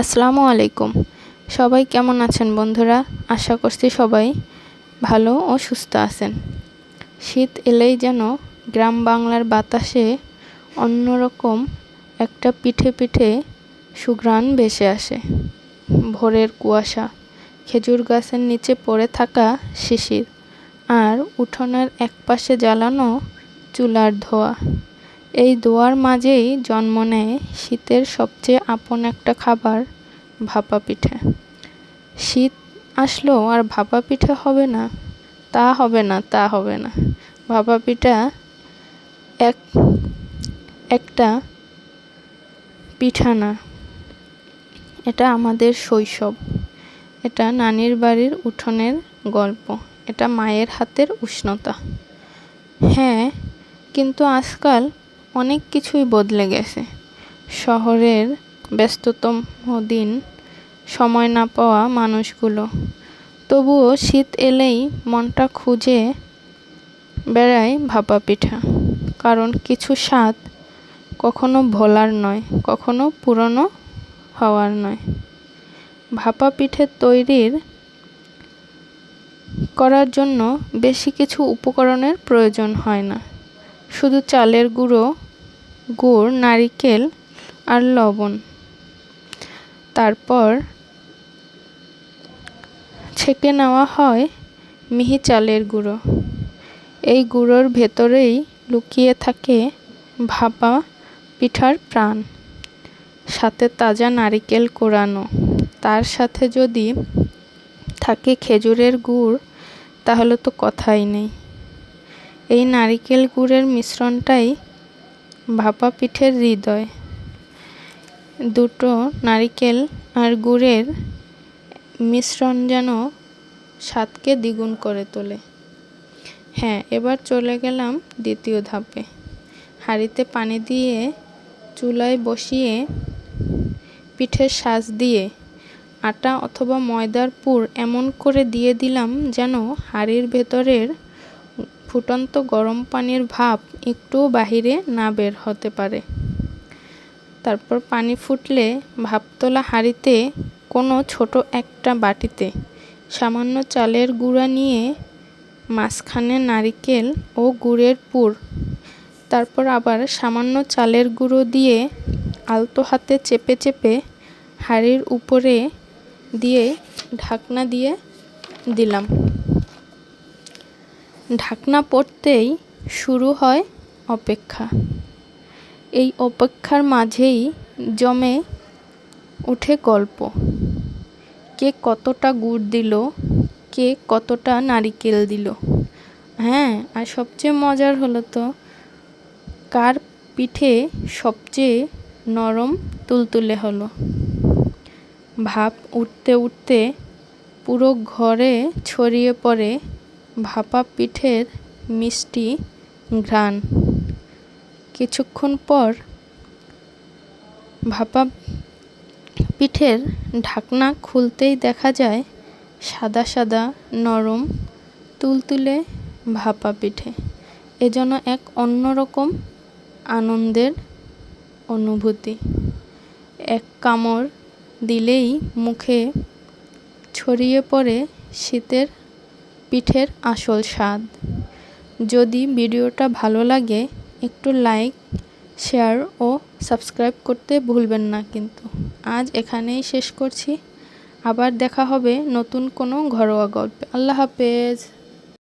আসসালামু আলাইকুম। সবাই কেমন আছেন বন্ধুরা? আশা করছি সবাই ভালো ও সুস্থ আছেন। শীত এলেই যেন গ্রাম বাংলার বাতাসে অন্যরকম একটা পিঠে পিঠে সুঘ্রাণ ভেসে আসে। ভোরের কুয়াশা, খেজুর গাছের নিচে পড়ে থাকা শিশির, আর উঠোনের একপাশে জ্বালানো চুলার ধোঁয়া। এই ধোঁয়ার মাঝেই জন্ম নেয় শীতের সবচেয়ে আপন একটা খাবার, ভাপা পিঠে। শীত আসলো আর ভাপা পিঠে হবে না? তা হবে না, তা হবে না। ভাপা পিঠা একটা পিঠা না, এটা আমাদের শৈশব। এটা নানির বাড়ির উঠোনের গল্প। এটা মায়ের হাতের উষ্ণতা। হ্যাঁ, কিন্তু আজকাল অনেক কিছুই বদলে গেছে। শহরের ব্যস্ততম দিন, সময় না পাওয়া মানুষগুলো। তবুও শীত এলেই মনটা খুঁজে বেড়ায় ভাপা পিঠা। কারণ কিছু স্বাদ কখনো ভোলার নয়, কখনো পুরনো হওয়ার নয়। ভাপা পিঠে করার জন্য বেশি কিছু উপকরণের প্রয়োজন হয় না। শুধু চালের গুঁড়ো, গুড়, নারিকেল আর লবণ। তারপর ছেঁকে নেওয়া হয় মিহি চালের গুঁড়ো। এই গুঁড়োর ভেতরেই লুকিয়ে থাকে ভাপা পিঠার প্রাণ। সাথে তাজা নারিকেল কোড়ানো। তার সাথে যদি থাকে খেজুরের গুড়, তাহলে তো কথাই নেই। এই নারিকেল গুড়ের মিশ্রণটাই ভাপা পিঠের হৃদয়। দুটো নারিকেল আর গুড়ের মিশ্রণ যেন স্বাদকে দ্বিগুণ করে তোলে। হ্যাঁ, এবার চলে গেলাম দ্বিতীয় ধাপে। হাঁড়িতে পানি দিয়ে চুলায় বসিয়ে পিঠের সাজ দিয়ে আটা অথবা ময়দার পুর এমন করে দিয়ে দিলাম যেন হাঁড়ির ভেতরের ফুটন্ত গরম পানির ভাপ একটুও বাহিরে না বের হতে পারে। তারপর পানি ফুটলে ভাপ তোলা হাঁড়িতে কোনো ছোট একটা বাটিতে সামান্য চালের গুঁড়া নিয়ে মাঝখানে নারিকেল ও গুড়ের পুর, তারপর আবার সামান্য চালের গুঁড়ো দিয়ে আলতো হাতে চেপে চেপে হাঁড়ির উপরে দিয়ে ঢাকনা দিয়ে দিলাম। ঢাকনা পড়তেই শুরু হয় অপেক্ষা। এই অপেক্ষার মাঝেই জমে ওঠে গল্প। কে কতটা গুড় দিল, কে কতটা নারিকেল দিল। হ্যাঁ, আর সবচেয়ে মজার হলো তো কার পিঠে সবচেয়ে নরম তুলতুলে হলো। ভাপ উঠতে উঠতে পুরো ঘরে ছড়িয়ে পড়ে ভাপা পিঠের মিষ্টি ঘ্রাণ। কিছুক্ষণ পর ভাপা পিঠের ঢাকনা খুলতেই দেখা যায় সাদা সাদা নরম তুলতুলে ভাপা পিঠে। এ যেন এক অন্যরকম আনন্দের অনুভূতি। এক কামড় দিলেই মুখে ছড়িয়ে পড়ে শীতের পিঠের আসল স্বাদ। যদি ভিডিওটা ভালো লাগে একটু লাইক, শেয়ার ও সাবস্ক্রাইব করতে ভুলবেন না কিন্তু। আজ এখানেই শেষ করছি। আবার দেখা হবে নতুন কোনো ঘরোয়া গল্পে। আল্লাহ হাফেজ।